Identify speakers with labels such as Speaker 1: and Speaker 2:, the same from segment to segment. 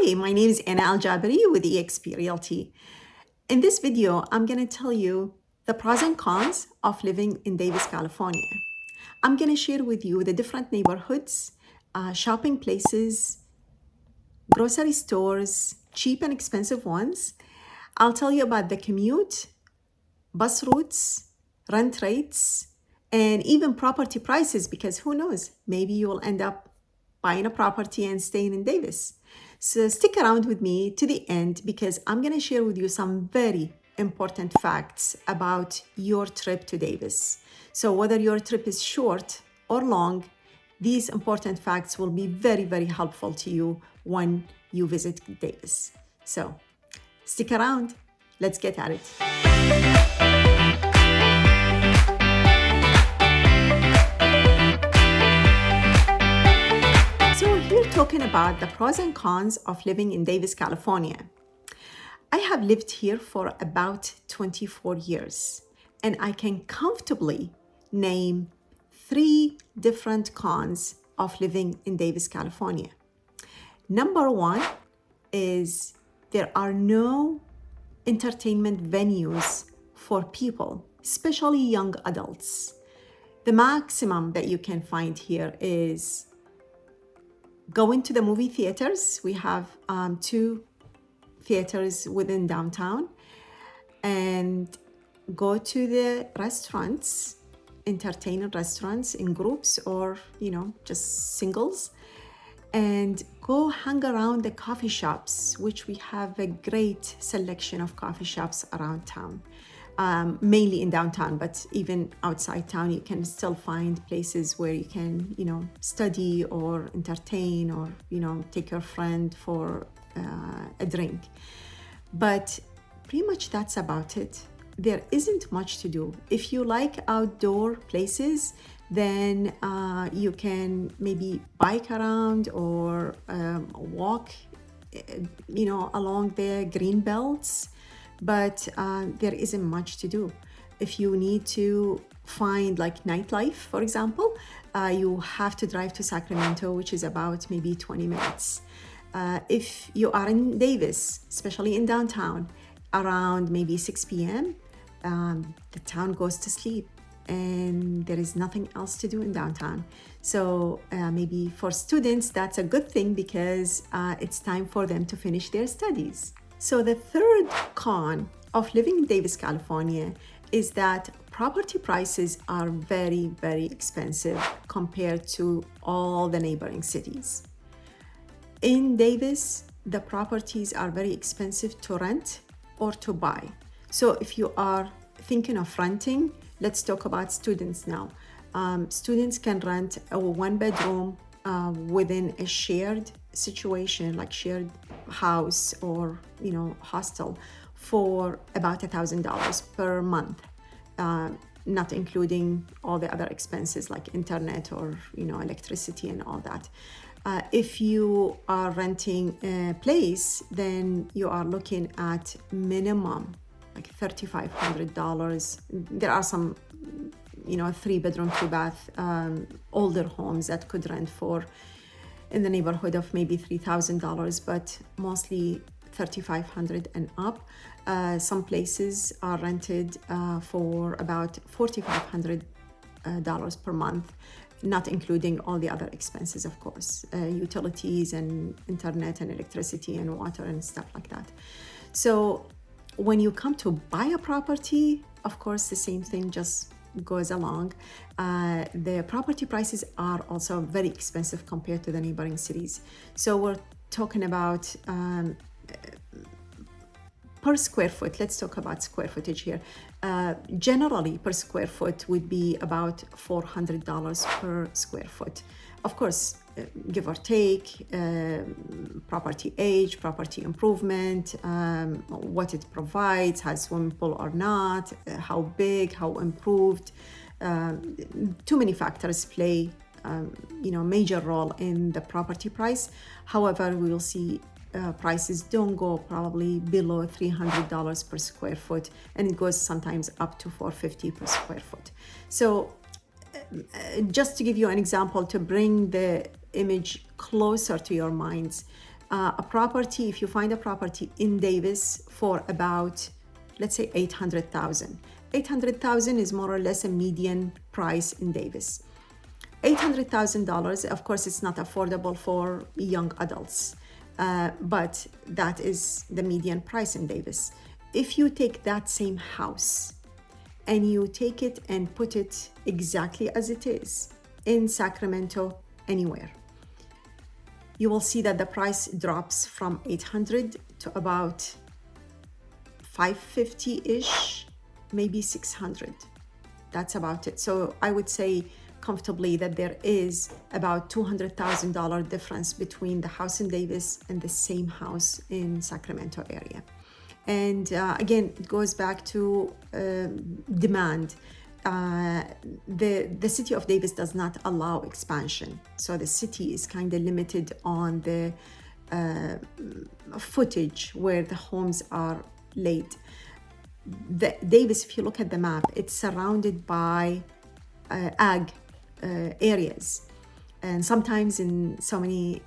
Speaker 1: Hi, my name is Anna Al-Jabari with eXp Realty. In this video, I'm going to tell you the pros and cons of living in Davis, California. I'm going to share with you the different neighborhoods, shopping places, grocery stores, cheap and expensive ones. I'll tell you about the commute, bus routes, rent rates, and even property prices, because who knows, maybe you will end up buying a property and staying in Davis. So stick around with me to the end because I'm going to share with you some very important facts about your trip to Davis. So whether your trip is short or long, these important facts will be very, very helpful to you when you visit Davis. So stick around. Let's get at it. So here talking about the pros and cons of living in Davis, California. I have lived here for about 24 years, and I can comfortably name 3 different cons of living in Davis, California. Number 1 is there are no entertainment venues for people, especially young adults. The maximum that you can find here is going to the movie theaters. We have 2 theaters within downtown, and go to the restaurants, entertainment restaurants in groups or, just singles, and go hang around the coffee shops, which we have a great selection of coffee shops around town. Mainly in downtown, but even outside town, you can still find places where you can, study or entertain or, take your friend for a drink. But pretty much that's about it. There isn't much to do. If you like outdoor places, then you can maybe bike around or walk, along the green belts. But there isn't much to do. If you need to find like nightlife, for example, you have to drive to Sacramento, which is about maybe 20 minutes. If you are in Davis, especially in downtown, around maybe 6 p.m., the town goes to sleep and there is nothing else to do in downtown. So maybe for students, that's a good thing because it's time for them to finish their studies. So the third con of living in Davis, California is that property prices are very, very expensive compared to all the neighboring cities. In Davis, the properties are very expensive to rent or to buy. So if you are thinking of renting, let's talk about students now. Students can rent a 1-bedroom within a shared situation, like shared house or hostel, for about $1,000 per month, not including all the other expenses like internet or electricity and all that. If you are renting a place, then you are looking at minimum like $3,500. There are some 3-bedroom, 2-bath older homes that could rent for in the neighborhood of maybe $3,000, but mostly $3,500 and up. Some places are rented for about $4,500 per month, not including all the other expenses, of course, utilities and internet and electricity and water and stuff like that. So when you come to buy a property, of course, the same thing just goes along. The property prices are also very expensive compared to the neighboring cities. So we're talking about per square foot. Let's talk about square footage here. Generally, per square foot would be about $400 per square foot. Of course, give or take, property age, property improvement, what it provides, has swimming pool or not, how big, how improved. Too many factors play, major role in the property price. However, we will see prices don't go probably below $300 per square foot, and it goes sometimes up to $450 per square foot. So just to give you an example to bring the image closer to your minds, a property, if you find a property in Davis for about, let's say 800,000. 800,000 is more or less a median price in Davis. $800,000, of course, it's not affordable for young adults, but that is the median price in Davis. If you take that same house and you take it and put it exactly as it is in Sacramento, anywhere, you will see that the price drops from 800 to about 550-ish, maybe 600. That's about it. So I would say comfortably that there is about $200,000 difference between the house in Davis and the same house in Sacramento area. And again, it goes back to demand. The city of Davis does not allow expansion. So the city is kind of limited on the footage where the homes are laid. Davis, if you look at the map, it's surrounded by ag areas. And sometimes in so many,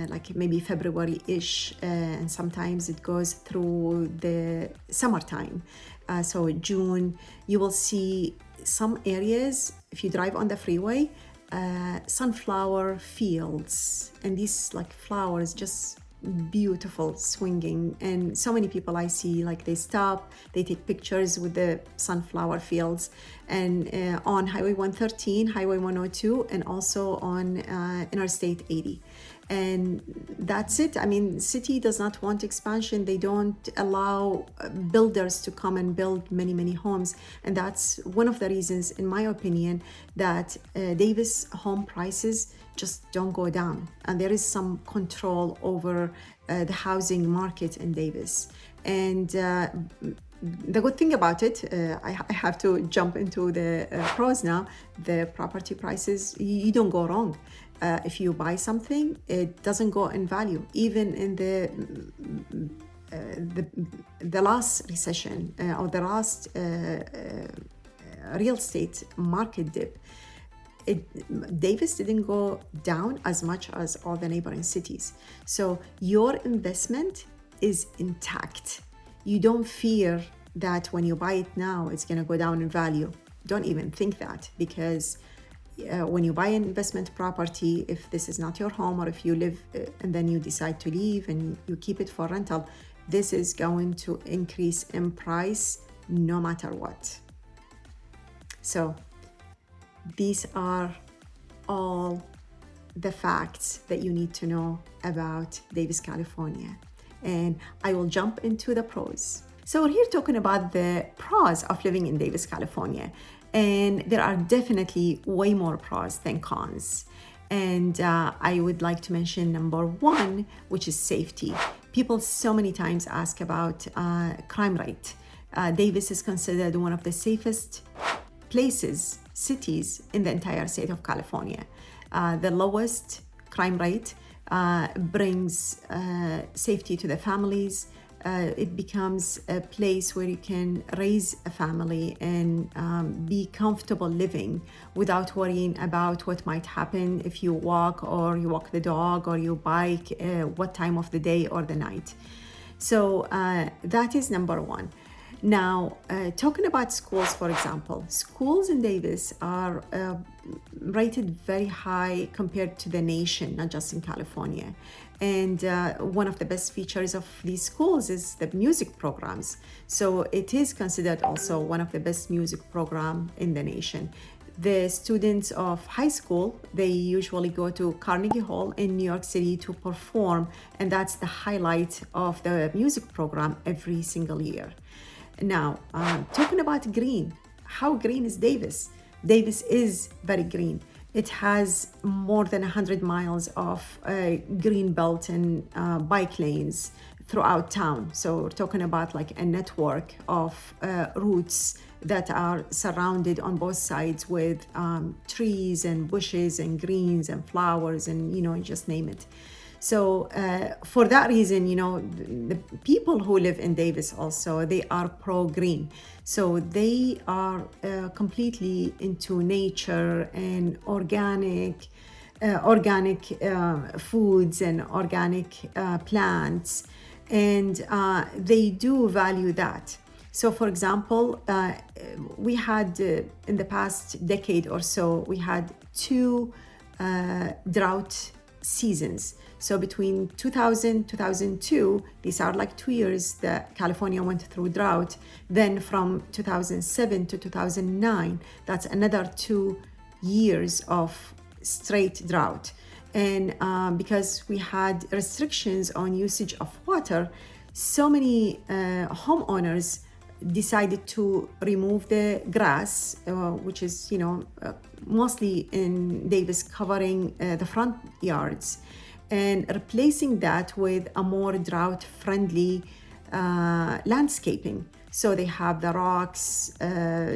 Speaker 1: like maybe February-ish, and sometimes it goes through the summertime. So June, you will see some areas, if you drive on the freeway, sunflower fields. And these like flowers just beautiful, swinging. And so many people I see, like they stop, they take pictures with the sunflower fields, and on Highway 113, Highway 102, and also on Interstate 80. And that's it. I mean, city does not want expansion. They don't allow builders to come and build many homes. And that's one of the reasons, in my opinion, that Davis home prices just don't go down. And there is some control over the housing market in Davis. And the good thing about it, I have to jump into the pros now. The property prices, you don't go wrong. If you buy something, it doesn't go in value. Even in the last recession or the last real estate market dip, Davis didn't go down as much as all the neighboring cities. So your investment is intact. You don't fear that when you buy it now, it's going to go down in value. Don't even think that, because when you buy an investment property, if this is not your home, or if you live and then you decide to leave and you keep it for rental, this is going to increase in price no matter what. So these are all the facts that you need to know about Davis, California. And I will jump into the pros. So we're here talking about the pros of living in Davis, California. And there are definitely way more pros than cons. And I would like to mention number one, which is safety. People so many times ask about crime rate. Davis is considered one of the safest cities in the entire state of California. The lowest crime rate brings safety to the families. It becomes a place where you can raise a family and be comfortable living without worrying about what might happen if you walk the dog or you bike, what time of the day or the night. So that is number one. Now, talking about schools, for example, schools in Davis are rated very high compared to the nation, not just in California. And one of the best features of these schools is the music programs. So it is considered also one of the best music programs in the nation. The students of high school, they usually go to Carnegie Hall in New York City to perform, and that's the highlight of the music program every single year. Now, talking about green, how green is Davis? Davis is very green. It has more than 100 miles of green belt and bike lanes throughout town. So we're talking about like a network of routes that are surrounded on both sides with trees and bushes and greens and flowers and, just name it. So for that reason, the people who live in Davis also, they are pro-green. So they are completely into nature and organic organic foods and organic plants, and they do value that. So for example, we had in the past decade or so, we had two drought seasons. So between 2000 2002, these are like 2 years that California went through drought. Then from 2007 to 2009, that's another 2 years of straight drought. And because we had restrictions on usage of water, so many homeowners decided to remove the grass, which is, mostly in Davis, covering the front yards, and replacing that with a more drought-friendly landscaping. So they have the rocks,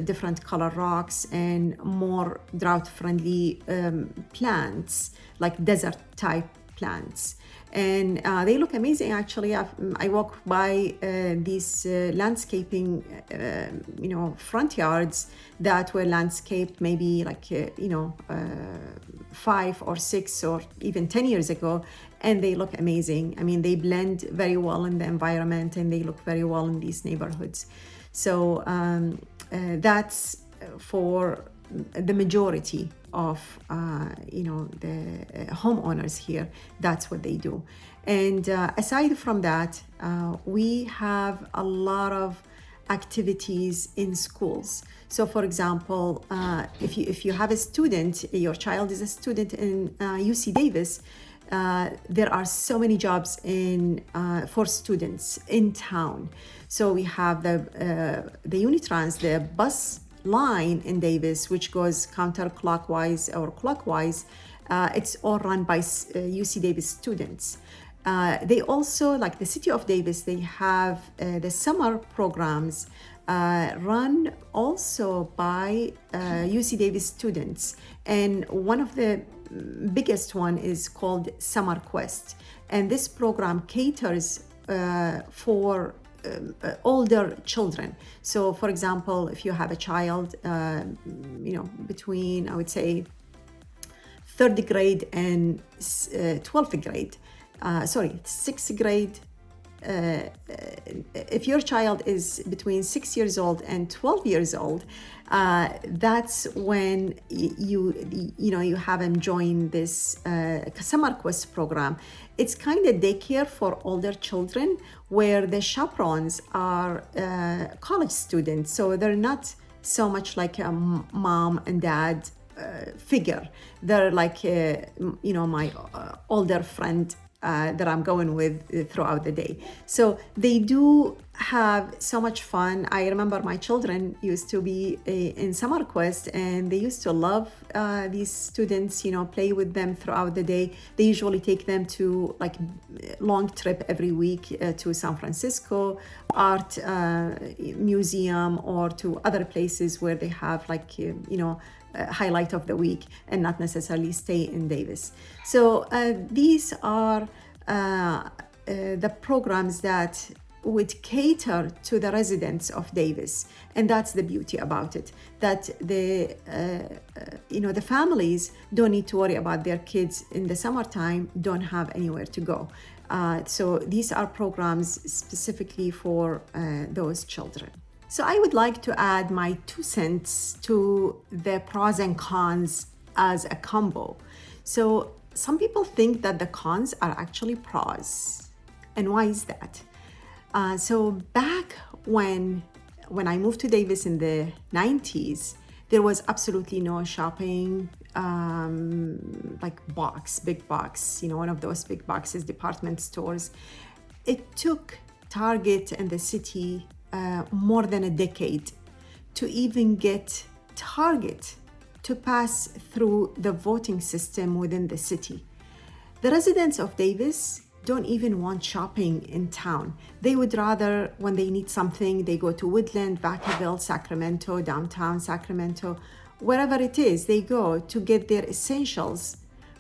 Speaker 1: different color rocks, and more drought-friendly plants, like desert-type plants. And they look amazing, actually. I walk by these landscaping, front yards that were landscaped maybe like, 5 or 6 or even 10 years ago, and they look amazing. I mean, they blend very well in the environment, and they look very well in these neighborhoods. So that's for the majority of the homeowners here. That's what they do. And aside from that, we have a lot of activities in schools. So for example, if you have a student, your child is a student in UC Davis, there are so many jobs for students in town. So we have the Unitrans, the bus line in Davis, which goes counterclockwise or clockwise. It's all run by UC Davis students. They also, like the city of Davis, they have the summer programs run also by UC Davis students. And one of the biggest one is called Summer Quest. And this program caters for older children. So for example, if you have a child, between, I would say, 3rd grade and 12th grade, 6th grade, if your child is between 6 years old and 12 years old, that's when you have them join this Summer Quest program. It's kind of daycare for older children, where the chaperones are college students, so they're not so much like a mom and dad figure. They're like my older friend that I'm going with throughout the day. So they do have so much fun. I remember my children used to be in Summer Quest, and they used to love these students, play with them throughout the day. They usually take them to like long trip every week to San Francisco art museum, or to other places where they have like, highlight of the week, and not necessarily stay in Davis. So these are the programs that would cater to the residents of Davis, and that's the beauty about it. That the families don't need to worry about their kids in the summertime don't have anywhere to go. So these are programs specifically for those children. So I would like to add my 2 cents to the pros and cons as a combo. So some people think that the cons are actually pros. And why is that? So back when I moved to Davis in the 90s, there was absolutely no shopping, like big box, one of those big boxes, department stores. It took Target and the city more than a decade to even get Target to pass through the voting system within the city. The residents of Davis don't even want shopping in town. They would rather, when they need something, they go to Woodland, Vacaville, Sacramento, downtown Sacramento, wherever it is, they go to get their essentials.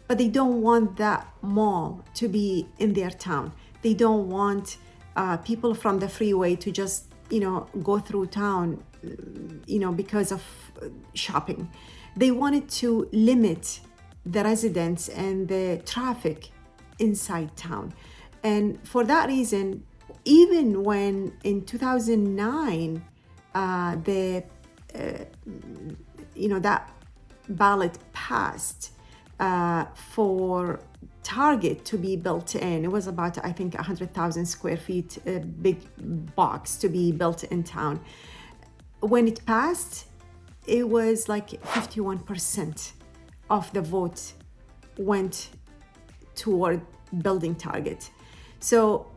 Speaker 1: But they don't want that mall to be in their town. They don't want people from the freeway to just go through town, because of shopping. They wanted to limit the residents and the traffic inside town. And for that reason, even when in 2009 that ballot passed for Target to be built in, it was about, I think, 100,000 square feet, a big box to be built in town. When it passed, it was like 51% of the vote went toward building Target. So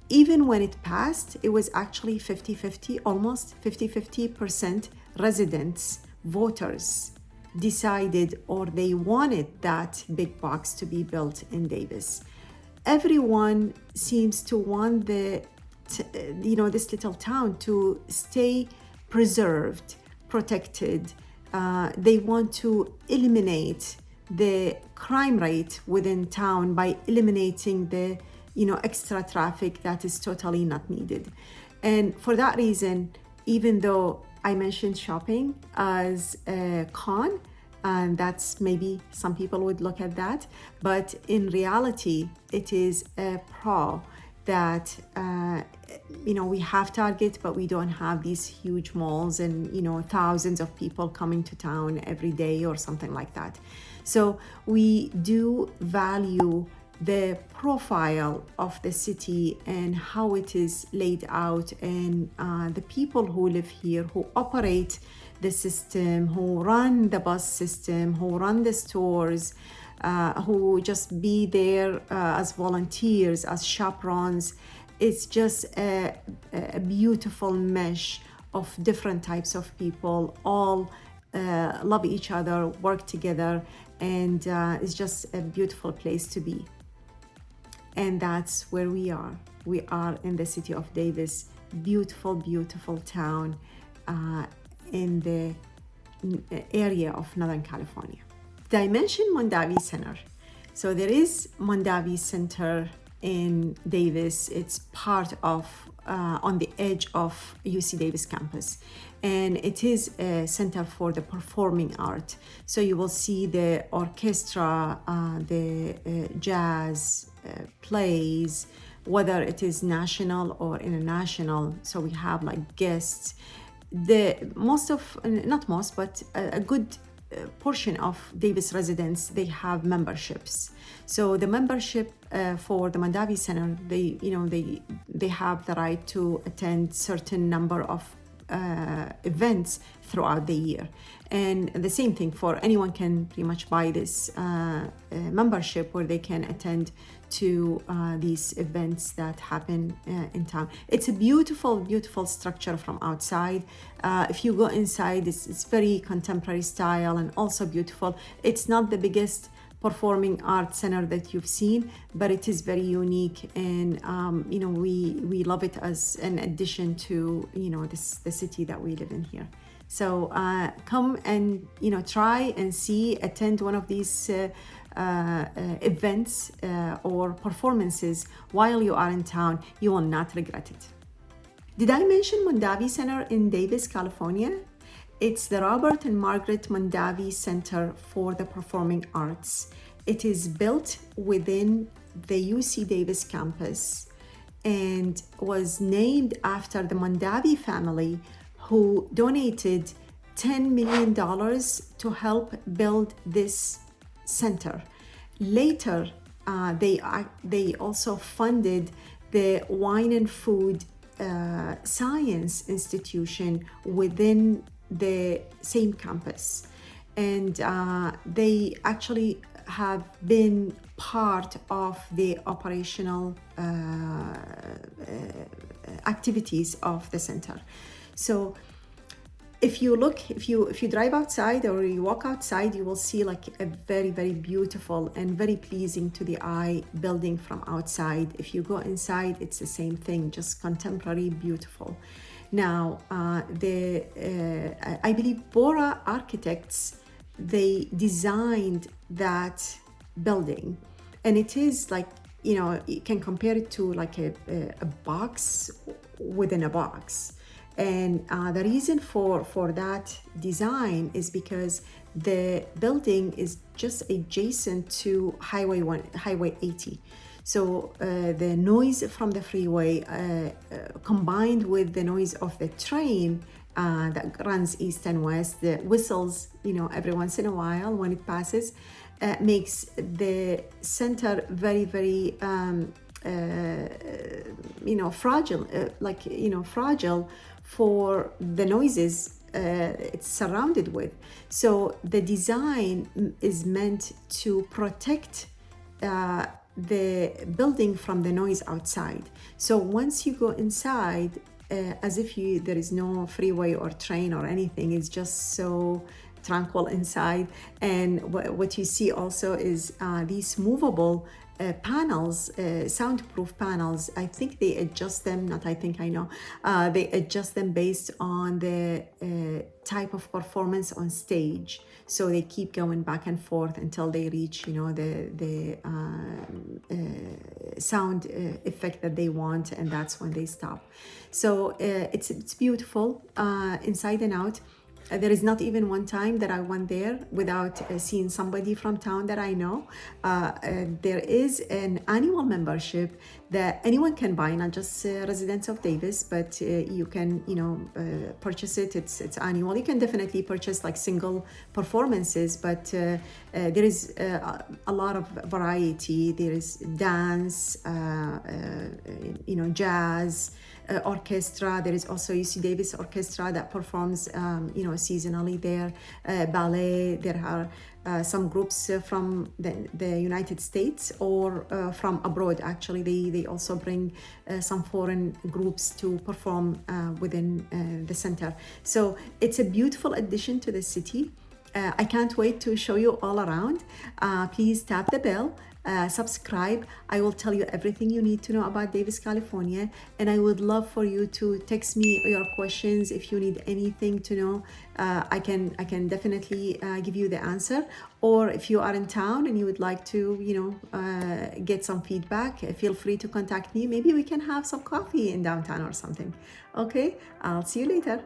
Speaker 1: even when it passed, it was actually 50-50, almost 50-50% residents, voters decided, or they wanted that big box to be built in Davis. Everyone seems to want this little town to stay preserved, protected. They want to eliminate the crime rate within town by eliminating the extra traffic that is totally not needed. And for that reason, even though I mentioned shopping as a con, and that's maybe some people would look at that, but in reality, it is a pro that we have Target, but we don't have these huge malls and thousands of people coming to town every day or something like that. So we do value the profile of the city and how it is laid out, and the people who live here, who operate the system, who run the bus system, who run the stores, who just be there as volunteers, as chaperones. It's just a beautiful mesh of different types of people, all love each other, work together, and it's just a beautiful place to be. And that's where we are. We are in the city of Davis, beautiful, beautiful town in the area of Northern California. Did I mention Mondavi Center? So there is Mondavi Center in Davis. It's part of, on the edge of UC Davis campus. And it is a center for the performing art. So you will see the orchestra, the jazz, plays, whether it is national or international. So we have like guests. A good portion of Davis residents, they have memberships. So the membership for the Mondavi Center, they have the right to attend certain number of events throughout the year. And the same thing for anyone can pretty much buy this membership where they can attend to these events that happen in town. It's a beautiful, beautiful structure from outside. If you go inside, it's very contemporary style and also beautiful. It's not the biggest performing arts center that you've seen, but it is very unique, and we love it as an addition to the city that we live in here. So come and try and see, attend one of these events or performances while you are in town. You will not regret it. Did I mention Mondavi Center in Davis, California? It's the Robert and Margaret Mondavi Center for the Performing Arts. It is built within the UC Davis campus and was named after the Mondavi family, who donated $10 million to help build this center. Later, they also funded the Wine and Food Science Institution within the same campus, and they actually have been part of the operational activities of the center. So if you drive outside or you walk outside, you will see like a very, very beautiful and very pleasing to the eye building from outside. If you go inside, it's the same thing, just contemporary, beautiful. Now, I believe Bora Architects, they designed that building, and it is like, you can compare it to like a box within a box. And the reason for that design is because the building is just adjacent to Highway 80. So the noise from the freeway combined with the noise of the train that runs east and west, the whistles, every once in a while when it passes, makes the center very, very fragile, fragile for the noises it's surrounded with. So the design is meant to protect the building from the noise outside. So once you go inside, as if there is no freeway or train or anything, it's just so tranquil inside. And what you see also is these movable panels, soundproof panels. I think they adjust them, not I think, I know. They adjust them based on the type of performance on stage. So they keep going back and forth until they reach, the sound effect that they want, and that's when they stop. So it's beautiful inside and out. There is not even one time that I went there without seeing somebody from town that I know. There is an annual membership that anyone can buy, not just residents of Davis, but you can, purchase it. It's annual. You can definitely purchase like single performances, but there is a lot of variety. There is dance, jazz, orchestra. There is also UC Davis Orchestra that performs, seasonally there. Ballet. There are some groups from the United States or from abroad. Actually, they also bring some foreign groups to perform within the center. So it's a beautiful addition to the city. I can't wait to show you all around. Please tap the bell. Subscribe. I will tell you everything you need to know about Davis, California, and I would love for you to text me your questions if you need anything to know. I can definitely give you the answer, or if you are in town and you would like to get some feedback, feel free to contact me. Maybe we can have some coffee in downtown or something. Okay, I'll see you later.